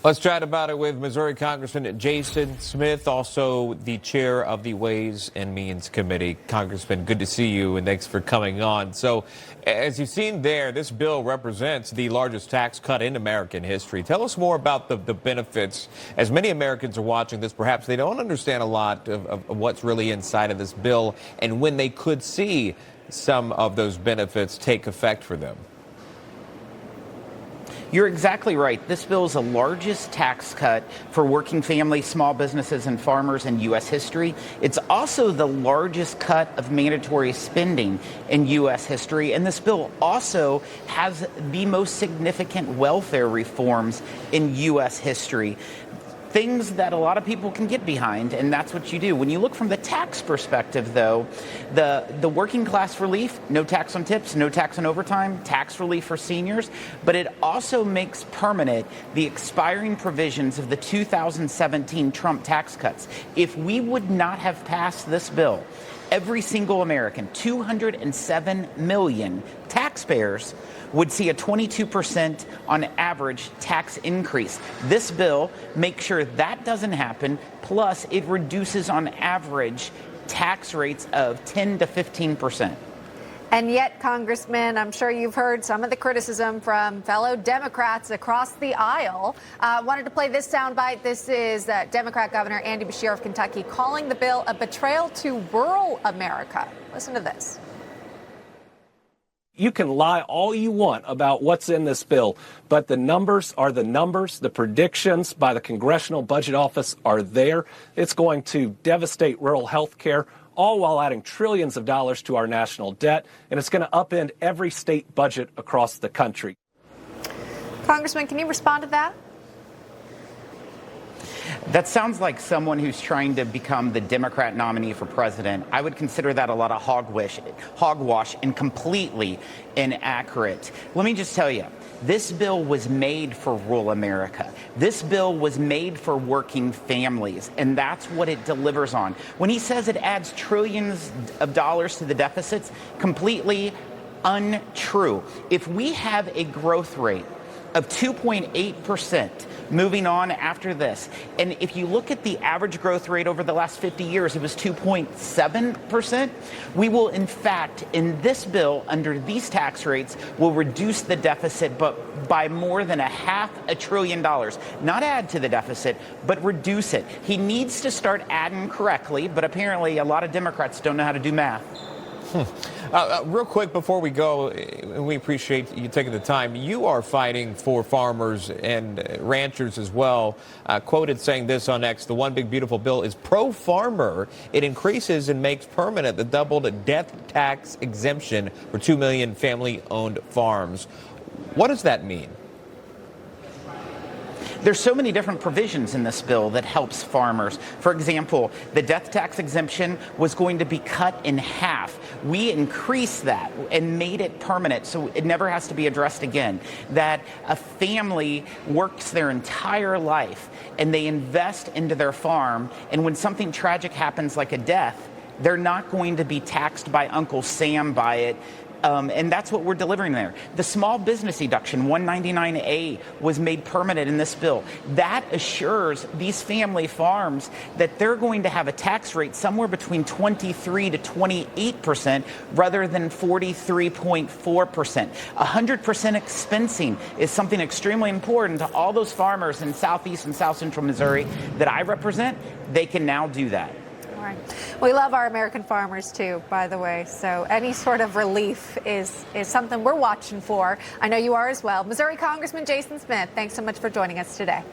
Let's chat about it with Missouri Congressman Jason Smith, also the chair of the Ways and Means Committee. Congressman, good to see you, and thanks for coming on. So, as you've seen there, this bill represents the largest tax cut in American history. Tell us more about the benefits. As many Americans are watching this, perhaps they don't understand a lot of what's really inside of this bill and when they could see some of those benefits take effect for them. You're exactly right. This bill is the largest tax cut for working families, small businesses, and farmers in U.S. history. It's also the largest cut of mandatory spending in U.S. history. And this bill also has the most significant welfare reforms in U.S. history. Things that a lot of people can get behind, and that's what you do. When you look from the tax perspective, though, the working class relief, no tax on tips, no tax on overtime, tax relief for seniors, but it also makes permanent the expiring provisions of the 2017 Trump tax cuts. If we would not have passed this bill, every single American, 207 million taxpayers, would see a 22% on average tax increase. This bill makes sure that doesn't happen, plus it reduces on average tax rates of 10 to 15%. And yet, Congressman, I'm sure you've heard some of the criticism from fellow Democrats across the aisle. Wanted to play this soundbite. This is Democrat Governor Andy Beshear of Kentucky calling the bill a betrayal to rural America. Listen to this. You can lie all you want about what's in this bill, but the numbers are the numbers. The predictions by the Congressional Budget Office are there. It's going to devastate rural health care, all while adding trillions of dollars to our national debt, and it's going to upend every state budget across the country. Congressman, can you respond to that? That sounds like someone who's trying to become the Democrat nominee for president. I would consider that a lot of hogwash and completely inaccurate. Let me just tell you, this bill was made for rural America. This bill was made for working families, and that's what it delivers on. When he says it adds trillions of dollars to the deficits, completely untrue. If we have a growth rate of 2.8%, moving on after this. And if you look at the average growth rate over the last 50 years, it was 2.7%. We will, in fact, in this bill, under these tax rates, will reduce the deficit but by more than $500 billion. Not add to the deficit, but reduce it. He needs to start adding correctly, but apparently a lot of Democrats don't know how to do math. Real quick before we go, and we appreciate you taking the time, you are fighting for farmers and ranchers as well. Quoted saying this on X, the One Big Beautiful Bill is pro-farmer. It increases and makes permanent the doubled death tax exemption for 2 million family-owned farms. What does that mean? There's so many different provisions in this bill that helps farmers. For example, the death tax exemption was going to be cut in half. We increased that and made it permanent so it never has to be addressed again. That a family works their entire life and they invest into their farm, and when something tragic happens like a death, they're not going to be taxed by Uncle Sam by it. And that's what we're delivering there. The small business deduction, 199A, was made permanent in this bill. That assures these family farms that they're going to have a tax rate somewhere between 23 to 28% rather than 43.4%. 100% expensing is something extremely important to all those farmers in Southeast and South Central Missouri that I represent. They can now do that. Right. We love our American farmers, too, by the way. So any sort of relief is something we're watching for. I know you are as well. Missouri Congressman Jason Smith, thanks so much for joining us today.